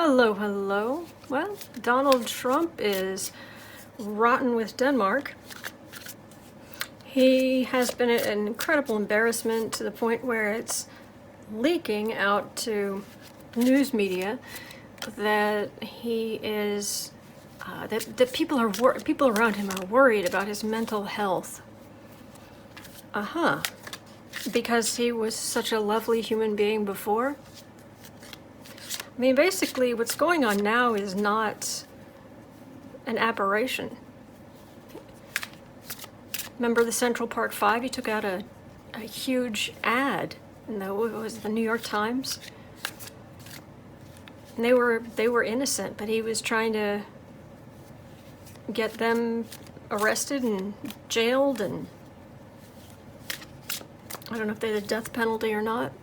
Hello, hello. Well, Donald Trump is rotten with Denmark. He has been an incredible embarrassment to the point where it's leaking out to news media that he is that people around him are worried about his mental health. Because he was such a lovely human being before. I mean, basically, what's going on now is not an aberration. Remember the Central Park 5? He took out a huge ad in the New York Times. And they were innocent, but he was trying to get them arrested and jailed, and I don't know if they had a death penalty or not.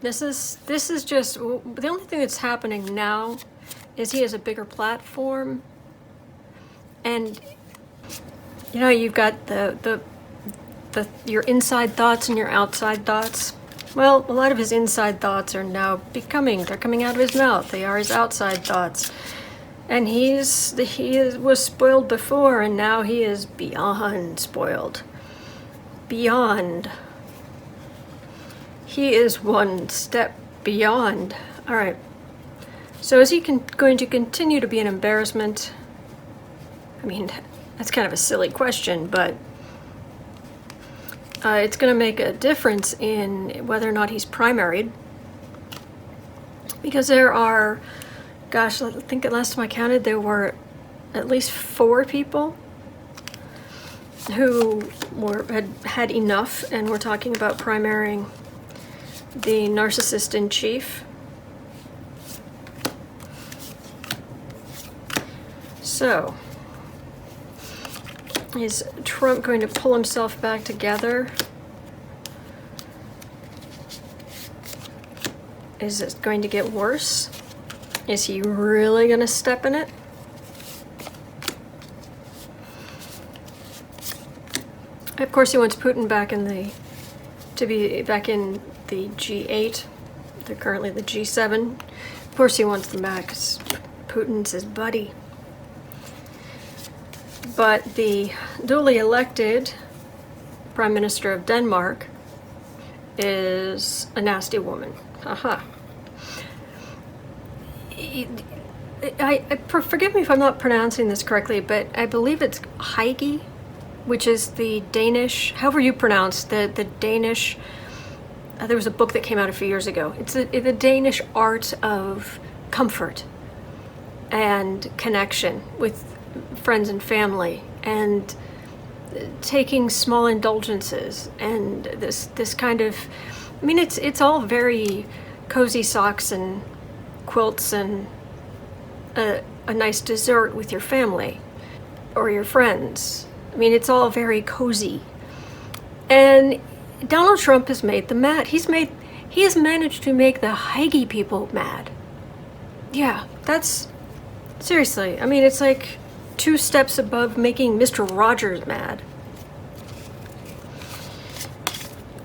This is just the only thing that's happening now is he has a bigger platform, and you know, you've got your inside thoughts and your outside thoughts. Well, a lot of his inside thoughts are now they're coming out of his mouth. They are his outside thoughts. And he was spoiled before, and now he is beyond spoiled. Beyond. He is one step beyond. All right. So is he going to continue to be an embarrassment? I mean, that's kind of a silly question, but it's going to make a difference in whether or not he's primaried. Because there are, gosh, I think the last time I counted, there were at least 4 people who had enough, and we're talking about primarying the narcissist in chief. So, is Trump going to pull himself back together? Is it going to get worse? Is he really going to step in it? Of course, he wants Putin to be back in the G8. They're currently the G7. Of course, he wants them back because Putin's his buddy. But the duly elected Prime Minister of Denmark is a nasty woman. Forgive me if I'm not pronouncing this correctly, but I believe it's Heige, which is the Danish, however you pronounce the Danish. There was a book that came out a few years ago. It's the Danish art of comfort and connection with friends and family, and taking small indulgences, and this kind of, I mean, it's all very cozy socks and quilts and a nice dessert with your family or your friends. I mean, it's all very cozy. And Donald Trump has made them mad. He has managed to make the Heige people mad. Yeah, that's, seriously, I mean, it's like 2 steps above making Mr. Rogers mad.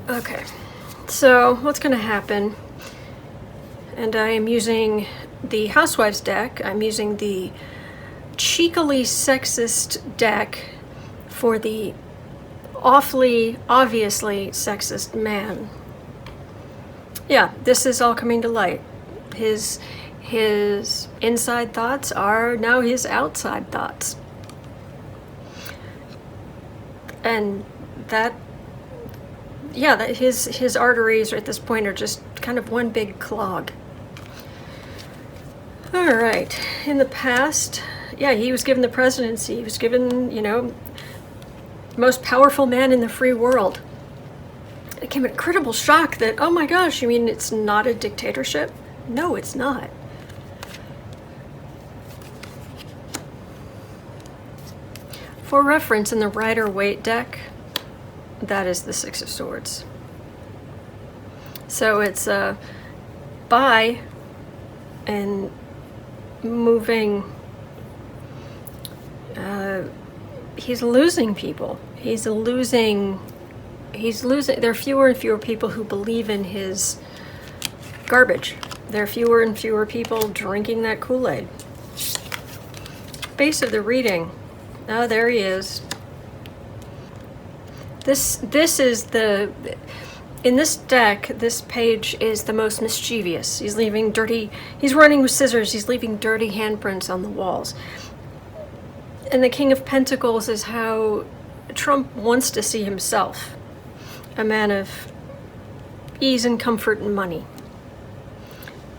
Okay, so what's going to happen? And I am using the Housewives deck. I'm using the cheekily sexist deck for the awfully, obviously sexist man. Yeah, this is all coming to light. His inside thoughts are now his outside thoughts. And that his arteries at this point are just kind of one big clog. All right. In the past, yeah, he was given the presidency. He was given, most powerful man in the free world. It came an incredible shock that, oh my gosh, you mean it's not a dictatorship? No, it's not. For reference, in the Rider-Waite deck, that is the 6 of Swords. So it's by and moving. He's losing people. He's losing. There are fewer and fewer people who believe in his garbage. there are fewer and fewer people drinking that Kool-Aid. Base of the reading. Oh, there he is. This is the... In this deck, this page is the most mischievous. He's running with scissors, he's leaving dirty handprints on the walls. And the King of Pentacles is how Trump wants to see himself. A man of ease and comfort and money.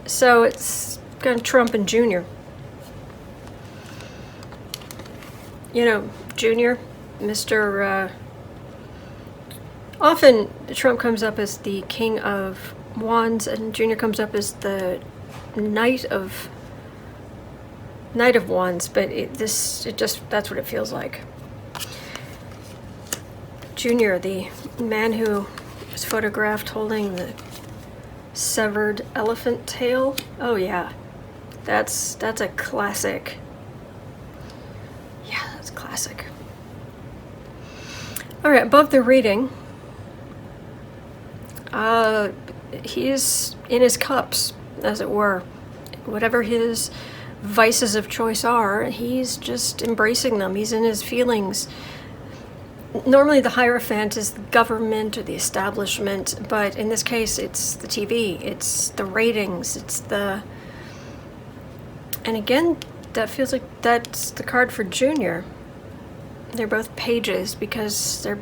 So it's kind of Trump and Junior. You know, Junior, Mr. Often Trump comes up as the King of Wands, and Junior comes up as the Knight of Wands. But that's what it feels like. Junior, the man who was photographed holding the severed elephant tail. Oh yeah, that's a classic. Yeah, that's classic. All right, above the reading. He's in his cups, as it were. Whatever his vices of choice are, he's just embracing them. He's in his feelings. Normally the Hierophant is the government or the establishment, but in this case it's the TV, it's the ratings, and again, that feels like that's the card for Junior. They're both pages because they're...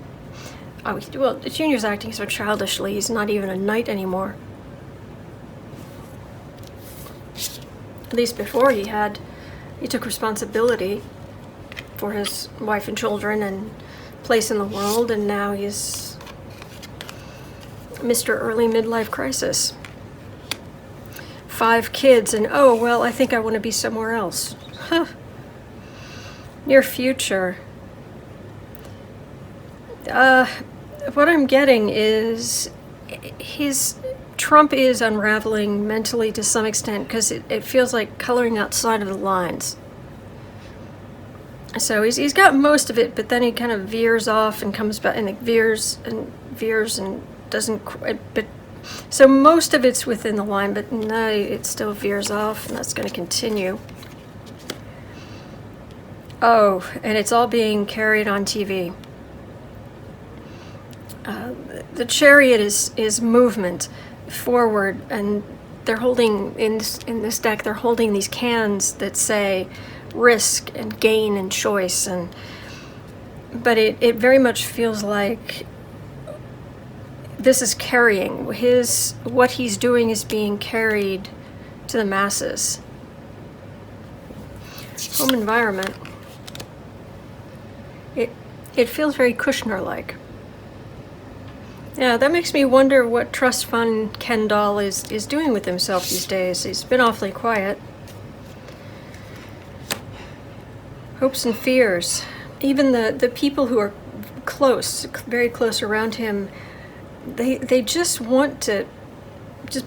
Oh, well, Junior's acting so childishly. He's not even a knight anymore. At least before he took responsibility for his wife and children and place in the world, and now he's Mr. Early Midlife Crisis. 5 kids, and oh, well, I think I want to be somewhere else. Huh. Near future. What I'm getting is Trump is unraveling mentally to some extent because it feels like coloring outside of the lines. So he's got most of it, but then he kind of veers off and comes back, and it veers and doesn't quite. But so most of it's within the line, but no, it still veers off, and that's going to continue. Oh, and it's all being carried on TV. The Chariot is movement forward, and they're holding in this deck. They're holding these cans that say risk and gain and choice, but it very much feels like this is carrying what he's doing is being carried to the masses. Home environment. It feels very Kushner-like. Yeah, that makes me wonder what Trust Fund Ken Doll is doing with himself these days. He's been awfully quiet. Hopes and fears. Even the people who are close, very close around him, they just want to just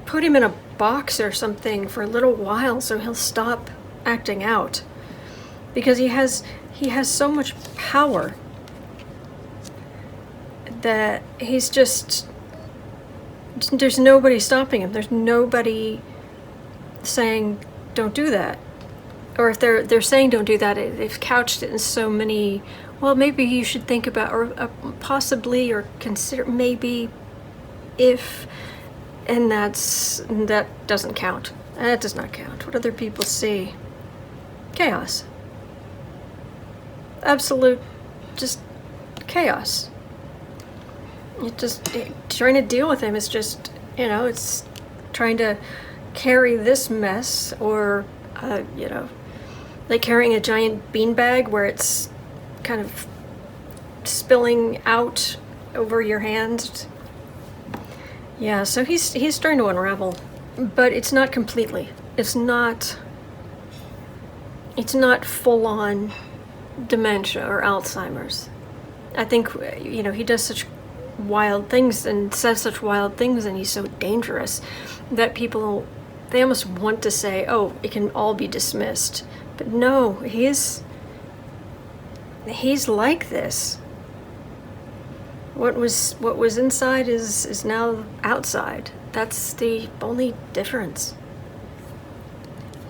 put him in a box or something for a little while so he'll stop acting out. Because he has so much power that he's just... There's nobody stopping him. There's nobody saying, don't do that. Or if they're saying don't do that, they've couched it in so many, well, maybe you should think about, or possibly, or consider, maybe, if, and that doesn't count. That does not count. What other people see? Chaos. Absolute, just chaos. Trying to deal with him is just, it's trying to carry this mess, or, like carrying a giant beanbag where it's kind of spilling out over your hands. Yeah, so he's starting to unravel, but it's not completely. It's not full-on dementia or Alzheimer's. I think, he does such wild things and says such wild things, and he's so dangerous that people, they almost want to say, oh, it can all be dismissed. But no, he's like this. What was inside is now outside. That's the only difference.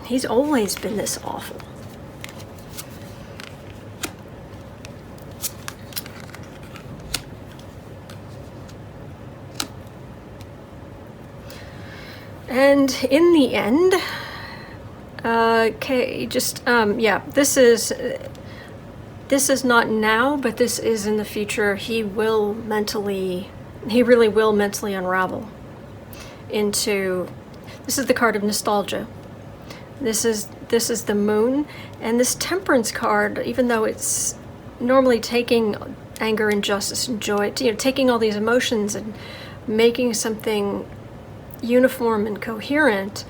He's always been this awful. And in the end, okay, just, yeah, this is not now, but this is in the future. He really will mentally unravel into, this is the card of nostalgia. This is the moon, and this temperance card, even though it's normally taking anger, injustice, and joy, taking all these emotions and making something uniform and coherent,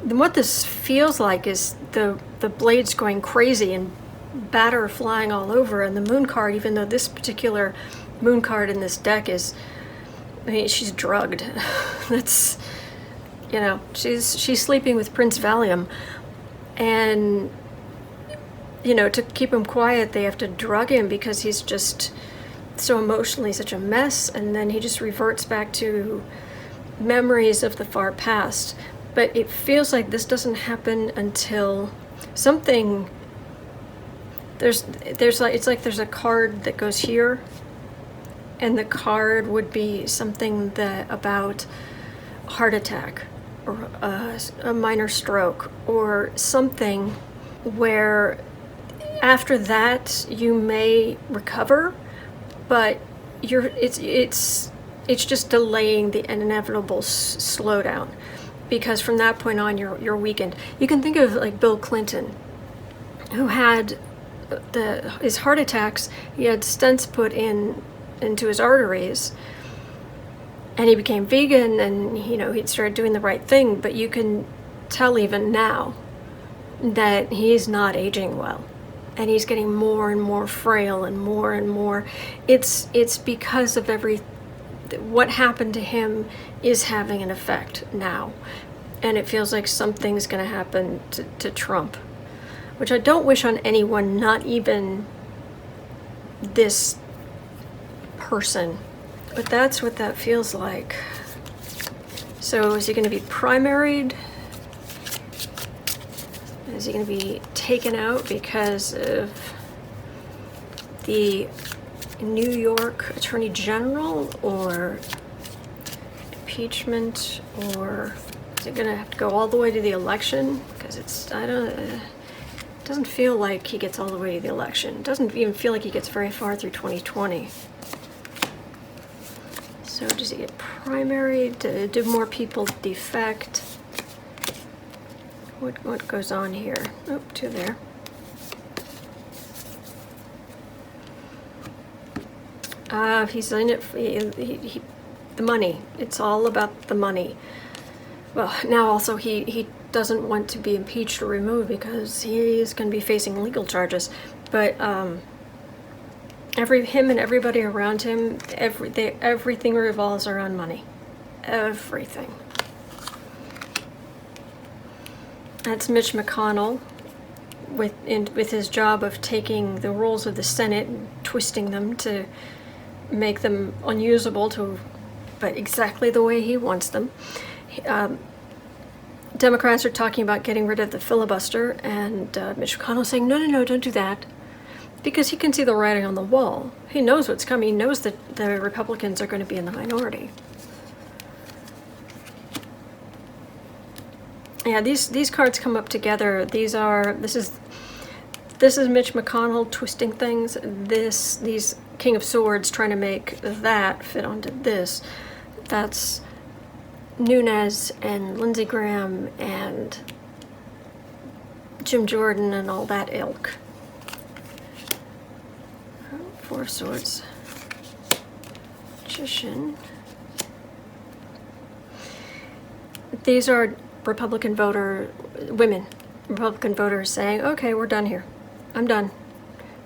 then what this feels like is the blades going crazy and batter flying all over. And the moon card, even though this particular moon card in this deck is, I mean, she's drugged. That's, she's sleeping with Prince Valium, and to keep him quiet they have to drug him because he's just so emotionally such a mess, and then he just reverts back to memories of the far past. But it feels like this doesn't happen until something, there's like, it's like there's a card that goes here, and the card would be something that about heart attack or a minor stroke or something where after that you may recover, but it's just delaying the inevitable slowdown, because from that point on you're weakened. You can think of like Bill Clinton, who had his heart attacks. He had stents put into his arteries, and he became vegan, and he'd started doing the right thing, but you can tell even now that he's not aging well, and he's getting more and more frail and more. It's because of what happened to him is having an effect now, and it feels like something's going to happen to Trump, which I don't wish on anyone, not even this person, but that's what that feels like. So is he going to be primaried? Is he going to be taken out because of the New York Attorney General, or impeachment, or is it going to have to go all the way to the election? Because it doesn't feel like he gets all the way to the election. It doesn't even feel like he gets very far through 2020. So does he get primaried? Do more people defect? What goes on here? Oh, two there. He's in it for the money. It's all about the money. Well, now also he doesn't want to be impeached or removed because he is going to be facing legal charges. But him and everybody around him, everything revolves around money. Everything. That's Mitch McConnell with his job of taking the rules of the Senate and twisting them to make them unusable but exactly the way he wants them. Democrats are talking about getting rid of the filibuster, and Mitch McConnell saying, no, don't do that, because he can see the writing on the wall. He knows what's coming. He knows that the Republicans are going to be in the minority. Yeah, these cards come up together. This is Mitch McConnell twisting things. These King of Swords trying to make that fit onto this. That's Nunes and Lindsey Graham and Jim Jordan and all that ilk. Four of Swords. Magician. These are Republican voters saying, okay, we're done here. I'm done.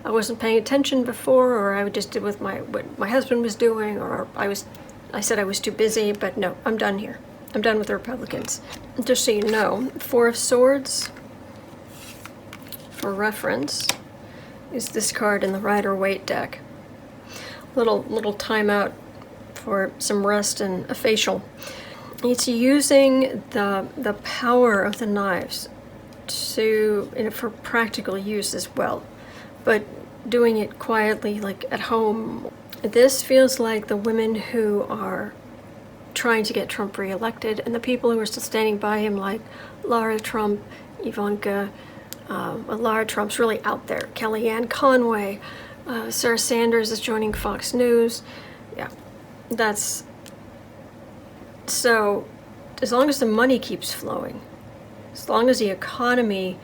I wasn't paying attention before, or I just did what my husband was doing, or I said I was too busy, but no, I'm done here. I'm done with the Republicans. Just so you know, Four of Swords, for reference, is this card in the Rider-Waite deck. Little timeout for some rest and a facial. It's using the power of the knives for practical use as well, but doing it quietly, like at home. This feels like the women who are trying to get Trump reelected and the people who are still standing by him, like Lara Trump, Ivanka. Lara Trump's really out there. Kellyanne Conway, Sarah Sanders is joining Fox News. Yeah, that's... So, as long as the money keeps flowing, as long as the economy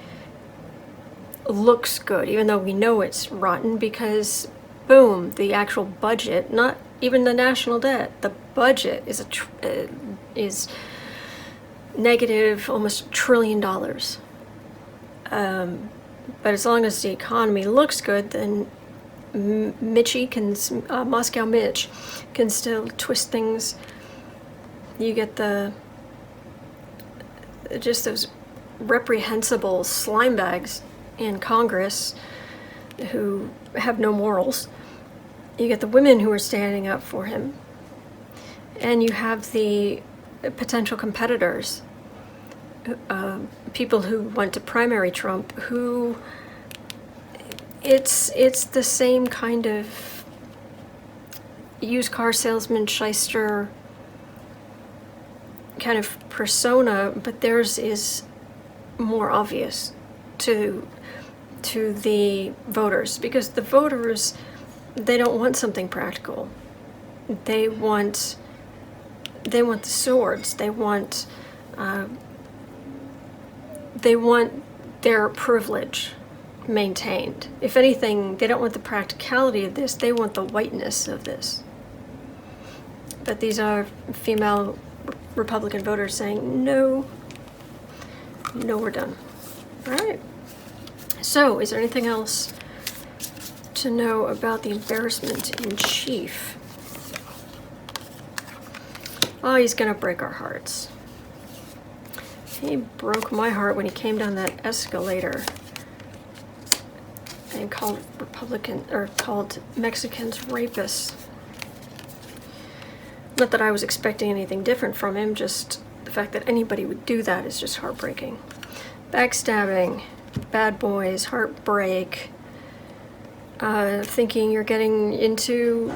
looks good, even though we know it's rotten because, boom, the actual budget, not even the national debt, the budget is negative almost $1 trillion. But as long as the economy looks good, then Moscow Mitch can still twist things. You get just those reprehensible slime bags in Congress who have no morals. You get the women who are standing up for him. And you have the potential competitors, people who went to primary Trump, who it's the same kind of used car salesman, shyster kind of persona, but theirs is more obvious to the voters, because the voters, they don't want something practical. They want the swords. They want their privilege maintained. If anything, they don't want the practicality of this. They want the whiteness of this. But these are female Republican voters saying, no, we're done. All right. So, is there anything else to know about the embarrassment in chief? Oh, he's gonna break our hearts. He broke my heart when he came down that escalator and called Mexicans rapists. Not that I was expecting anything different from him, just the fact that anybody would do that is just heartbreaking. Backstabbing, bad boys, heartbreak, thinking you're getting into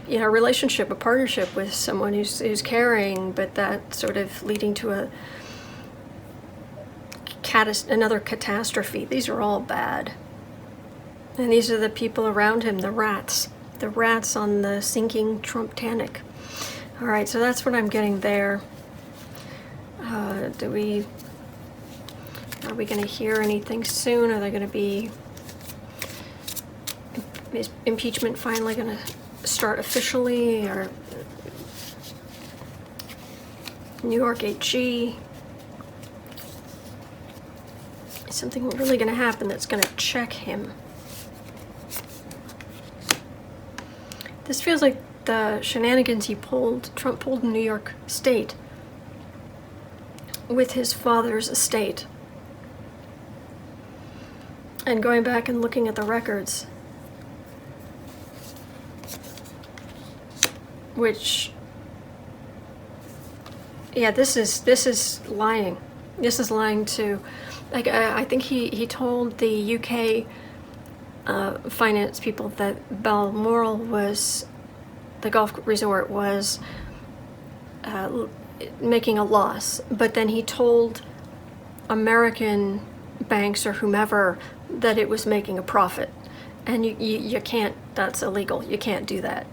a relationship, a partnership with someone who's caring, but that sort of leading to another catastrophe. These are all bad. And these are the people around him, the rats on the sinking Trump-tanic. All right, so that's what I'm getting there. Are we going to hear anything soon? Are there going to be... Is impeachment finally going to start officially? Or New York AG? Is something really going to happen that's going to check him? This feels like the shenanigans Trump pulled in New York State with his father's estate. And going back and looking at the records, which, yeah, this is lying. This is lying to, like, I think he told the UK finance people that Balmoral was, the golf resort was making a loss, but then he told American banks or whomever that it was making a profit, and you can't, that's illegal, you can't do that.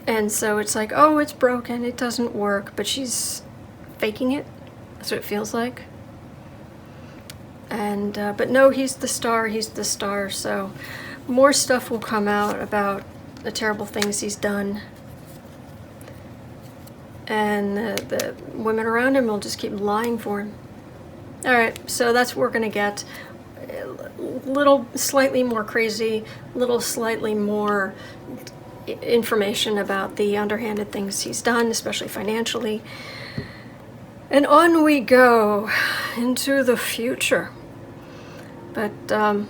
And so it's like, oh, it's broken, it doesn't work, but she's faking it. That's what it feels like. And but no, he's the star, so more stuff will come out about the terrible things he's done, and the women around him will just keep lying for him. All right, so that's what we're gonna get. Little slightly more crazy, little slightly more information about the underhanded things he's done, especially financially. And on we go into the future. But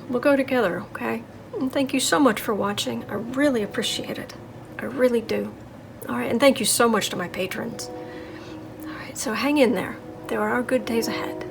we'll go together, okay? And thank you so much for watching. I really appreciate it. I really do. All right, and thank you so much to my patrons. right, so hang in there. There are good days ahead.